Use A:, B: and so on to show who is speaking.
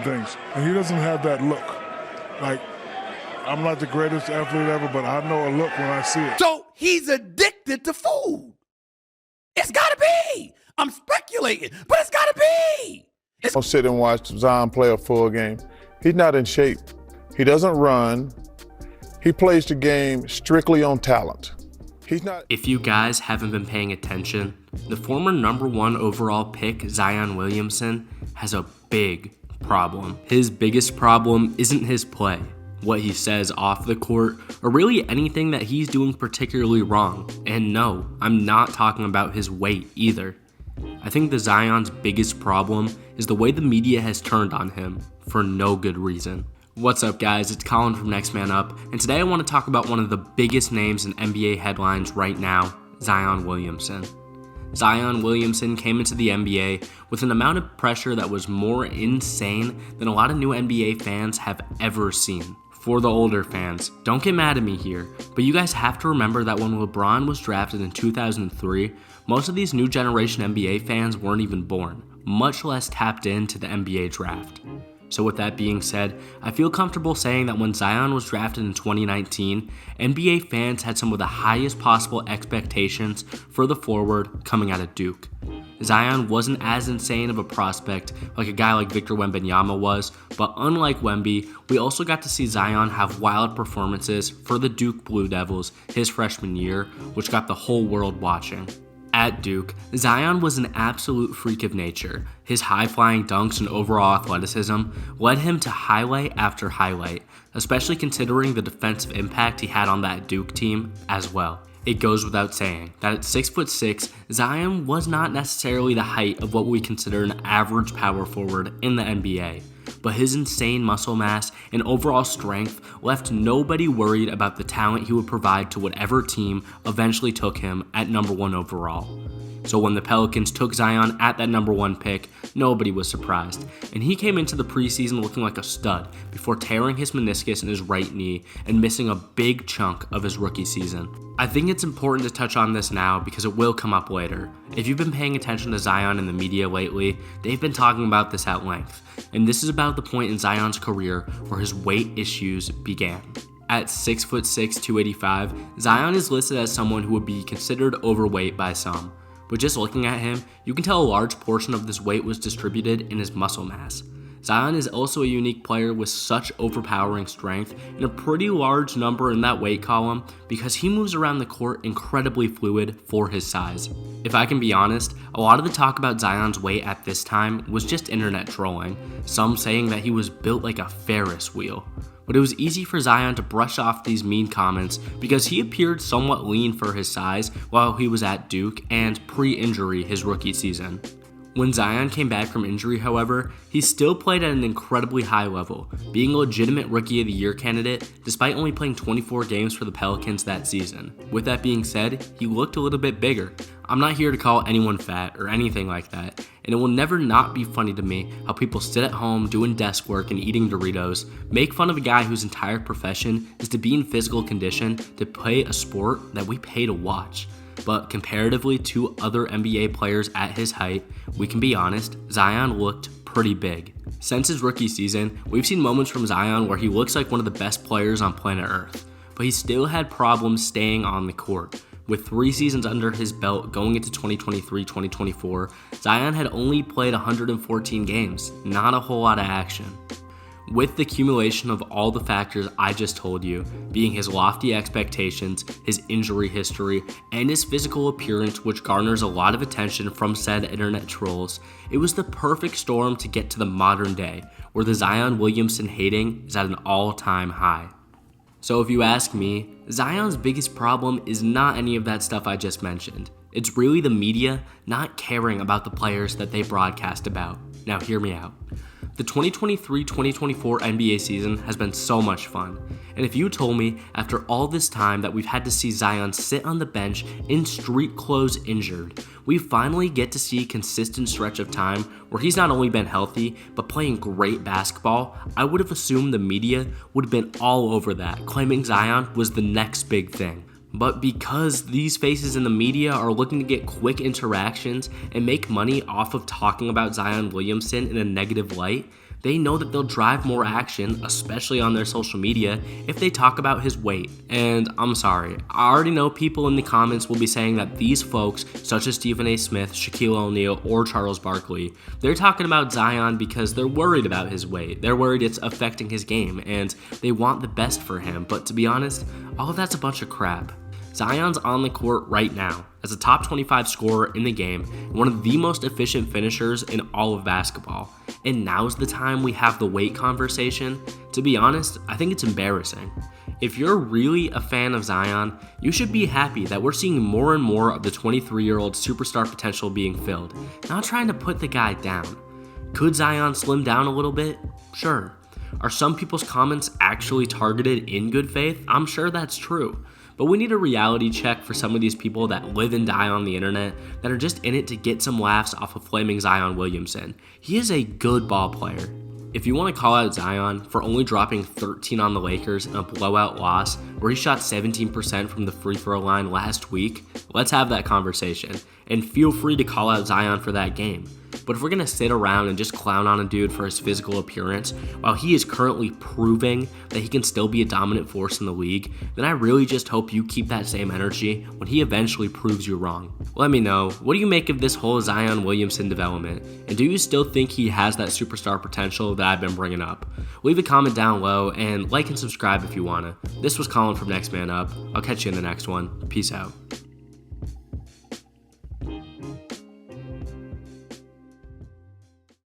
A: certain things. And he doesn't have that look. Like, I'm not the greatest athlete ever, but I know a look when I see it.
B: So he's addicted to food. It's gotta be. I'm speculating, but it's gotta be.
A: I'll sit and watch Zion play a full game. He's not in shape. He doesn't run. He plays the game strictly on talent. He's not.
C: If you guys haven't been paying attention, the former #1 overall pick, Zion Williamson, has a big problem. His biggest problem isn't his play, what he says off the court, or really anything that he's doing particularly wrong. And no, I'm not talking about his weight either. I think the Zion's biggest problem is the way the media has turned on him for no good reason. What's up, guys? It's Colin from Next Man Up, and today I want to talk about one of the biggest names in NBA headlines right now, Zion Williamson. Zion Williamson came into the NBA with an amount of pressure that was more insane than a lot of new NBA fans have ever seen. For the older fans, don't get mad at me here, but you guys have to remember that when LeBron was drafted in 2003, most of these new generation NBA fans weren't even born, much less tapped into the NBA draft. So with that being said, I feel comfortable saying that when Zion was drafted in 2019, NBA fans had some of the highest possible expectations for the forward coming out of Duke. Zion wasn't as insane of a prospect like a guy like Victor Wembanyama was, but unlike Wemby, we also got to see Zion have wild performances for the Duke Blue Devils his freshman year, which got the whole world watching. At Duke, Zion was an absolute freak of nature. His high-flying dunks and overall athleticism led him to highlight after highlight, especially considering the defensive impact he had on that Duke team as well. It goes without saying that at 6'6", Zion was not necessarily the height of what we consider an average power forward in the NBA, but his insane muscle mass and overall strength left nobody worried about the talent he would provide to whatever team eventually took him at #1 overall. So when the Pelicans took Zion at that #1 pick, nobody was surprised, and he came into the preseason looking like a stud before tearing his meniscus in his right knee and missing a big chunk of his rookie season. I think it's important to touch on this now because it will come up later. If you've been paying attention to Zion in the media lately, they've been talking about this at length, and this is about the point in Zion's career where his weight issues began. At 6'6", 285, Zion is listed as someone who would be considered overweight by some. But just looking at him, you can tell a large portion of this weight was distributed in his muscle mass. Zion is also a unique player with such overpowering strength and a pretty large number in that weight column because he moves around the court incredibly fluid for his size. If I can be honest, a lot of the talk about Zion's weight at this time was just internet trolling, some saying that he was built like a Ferris wheel. But it was easy for Zion to brush off these mean comments because he appeared somewhat lean for his size while he was at Duke and pre-injury his rookie season. When Zion came back from injury, however, he still played at an incredibly high level, being a legitimate Rookie of the Year candidate despite only playing 24 games for the Pelicans that season. With that being said, he looked a little bit bigger. I'm not here to call anyone fat or anything like that, and it will never not be funny to me how people sit at home doing desk work and eating Doritos, make fun of a guy whose entire profession is to be in physical condition to play a sport that we pay to watch. But comparatively to other NBA players at his height, we can be honest, Zion looked pretty big. Since his rookie season, we've seen moments from Zion where he looks like one of the best players on planet Earth, but he still had problems staying on the court. With 3 seasons under his belt going into 2023-2024, Zion had only played 114 games, not a whole lot of action. With the accumulation of all the factors I just told you, being his lofty expectations, his injury history, and his physical appearance, which garners a lot of attention from said internet trolls, it was the perfect storm to get to the modern day, where the Zion Williamson hating is at an all-time high. So if you ask me, Zion's biggest problem is not any of that stuff I just mentioned. It's really the media not caring about the players that they broadcast about. Now hear me out. The 2023-2024 NBA season has been so much fun, and if you told me after all this time that we've had to see Zion sit on the bench in street clothes injured, we finally get to see a consistent stretch of time where he's not only been healthy, but playing great basketball, I would have assumed the media would have been all over that, claiming Zion was the next big thing. But because these faces in the media are looking to get quick interactions and make money off of talking about Zion Williamson in a negative light, They know that they'll drive more action, especially on their social media, if they talk about his weight. And I'm sorry, I already know people in the comments will be saying that these folks, such as Stephen A. Smith, Shaquille O'Neal, or Charles Barkley, they're talking about Zion because they're worried about his weight. They're worried it's affecting his game, and they want the best for him. But to be honest, all of that's a bunch of crap. Zion's on the court right now as a top 25 scorer in the game and one of the most efficient finishers in all of basketball. And now's the time we have the weight conversation. To be honest, I think it's embarrassing. If you're really a fan of Zion, you should be happy that we're seeing more and more of the 23-year-old superstar potential being filled, not trying to put the guy down. Could Zion slim down a little bit? Sure. Are some people's comments actually targeted in good faith? I'm sure that's true. But we need a reality check for some of these people that live and die on the internet that are just in it to get some laughs off of flaming Zion Williamson. He is a good ball player. If you want to call out Zion for only dropping 13 on the Lakers in a blowout loss where he shot 17% from the free throw line last week, let's have that conversation. And feel free to call out Zion for that game. But if we're going to sit around and just clown on a dude for his physical appearance while he is currently proving that he can still be a dominant force in the league, then I really just hope you keep that same energy when he eventually proves you wrong. Let me know, what do you make of this whole Zion Williamson development? And do you still think he has that superstar potential that I've been bringing up? Leave a comment down low and like and subscribe if you want to. This was Colin from Next Man Up. I'll catch you in the next one. Peace out.